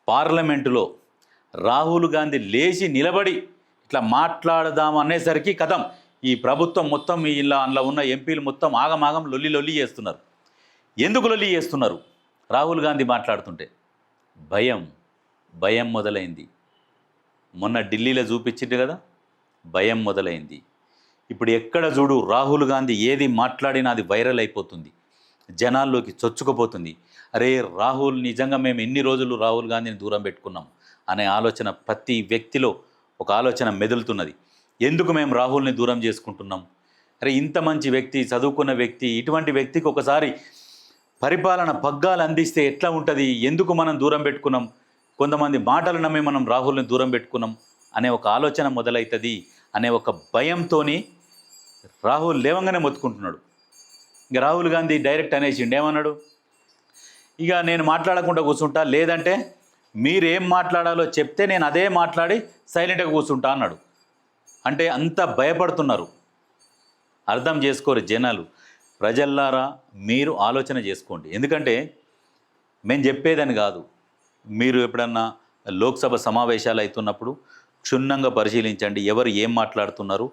పార్లమెంటులో రాహుల్ గాంధీ లేచి నిలబడి ఇట్లా మాట్లాడదాం అనేసరికి కథం ఈ ప్రభుత్వం మొత్తం ఇలా అందులో ఉన్న ఎంపీలు మొత్తం ఆగమాగం లొల్లి చేస్తున్నారు. ఎందుకు లొల్లి చేస్తున్నారు? రాహుల్ గాంధీ మాట్లాడుతుంటే భయం మొదలైంది. మొన్న ఢిల్లీలో చూపించింది కదా, భయం మొదలైంది. ఇప్పుడు ఎక్కడ చూడు రాహుల్ గాంధీ ఏది మాట్లాడినా అది వైరల్ అయిపోతుంది, జనాల్లోకి చొచ్చుకుపోతుంది. అరే రాహుల్ నిజంగా మేము ఎన్ని రోజులు రాహుల్ గాంధీని దూరం పెట్టుకున్నాం అనే ఆలోచన ప్రతి వ్యక్తిలో ఒక ఆలోచన మెదులుతున్నది. ఎందుకు మేము రాహుల్ని దూరం చేసుకుంటున్నాం? అరే ఇంత మంచి వ్యక్తి, చదువుకున్న వ్యక్తి, ఇటువంటి వ్యక్తికి ఒకసారి పరిపాలన పగ్గాలు అందిస్తే ఎట్లా ఉంటుంది? ఎందుకు మనం దూరం పెట్టుకున్నాం? కొంతమంది మాటలు నమ్మి మనం రాహుల్ని దూరం పెట్టుకున్నాం అనే ఒక ఆలోచన మొదలవుతుంది అనే ఒక భయంతో రాహుల్ లేవంగానే మొత్తుకుంటున్నాడు. ఇక రాహుల్ గాంధీ డైరెక్ట్ అనేసిండు, ఏమన్నాడు? ఇక నేను మాట్లాడకుండా కూర్చుంటా, లేదంటే మీరేం మాట్లాడాలో చెప్తే నేను అదే మాట్లాడి సైలెంట్గా కూర్చుంటా అన్నాడు. అంటే అంత భయపడుతున్నారు. అర్థం చేసుకోరు జనాలు. ప్రజల్లారా మీరు ఆలోచన చేసుకోండి. ఎందుకంటే మేము చెప్పేదని కాదు, మీరు ఎప్పుడన్నా లోక్సభ సమావేశాలు అవుతున్నప్పుడు క్షుణ్ణంగా పరిశీలించండి. ఎవరు ఏం మాట్లాడుతున్నారు,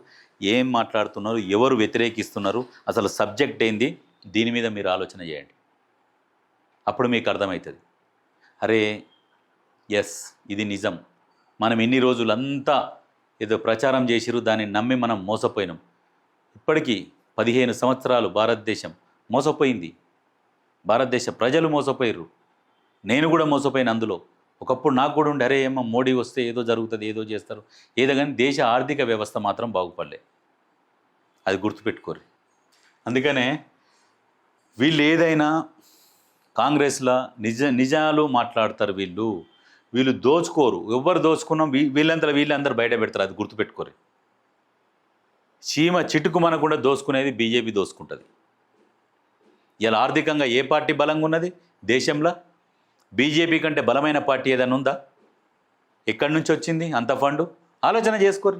ఎవరు వ్యతిరేకిస్తున్నారు, అసలు సబ్జెక్ట్ ఏంది, దీని మీద మీరు ఆలోచన చేయండి. అప్పుడు మీకు అర్థమవుతుంది. అరే ఎస్ ఇది నిజం, మనం ఇన్ని రోజులంతా ఏదో ప్రచారం చేసిరు, దాన్ని నమ్మి మనం మోసపోయినాం. ఇప్పటికీ 15 సంవత్సరాలు భారతదేశం మోసపోయింది. భారతదేశ ప్రజలు మోసపోయారు. నేను కూడా మోసపోయిన అందులో. ఒకప్పుడు నాకు కూడా ఉండే, అరే ఏమో మోడీ వస్తే ఏదో జరుగుతుంది, ఏదో చేస్తారు, ఏదో కానీ దేశ ఆర్థిక వ్యవస్థ మాత్రం బాగుపడలే. అది గుర్తుపెట్టుకోరు. అందుకనే వీళ్ళు ఏదైనా కాంగ్రెస్లో నిజాలు మాట్లాడతారు. వీళ్ళు దోచుకోరు. ఎవరు దోచుకున్నాం వీళ్ళందరూ బయట పెడతారు. అది గుర్తుపెట్టుకోరు. చీమ చిటుకుమనకుండా దోచుకునేది బీజేపీ దోచుకుంటుంది. ఇలా ఆర్థికంగా ఏ పార్టీ బలంగా ఉన్నది దేశంలో? బీజేపీ కంటే బలమైన పార్టీ ఏదైనా ఉందా? ఎక్కడి నుంచి వచ్చింది అంత ఫండు? ఆలోచన చేసుకోరు.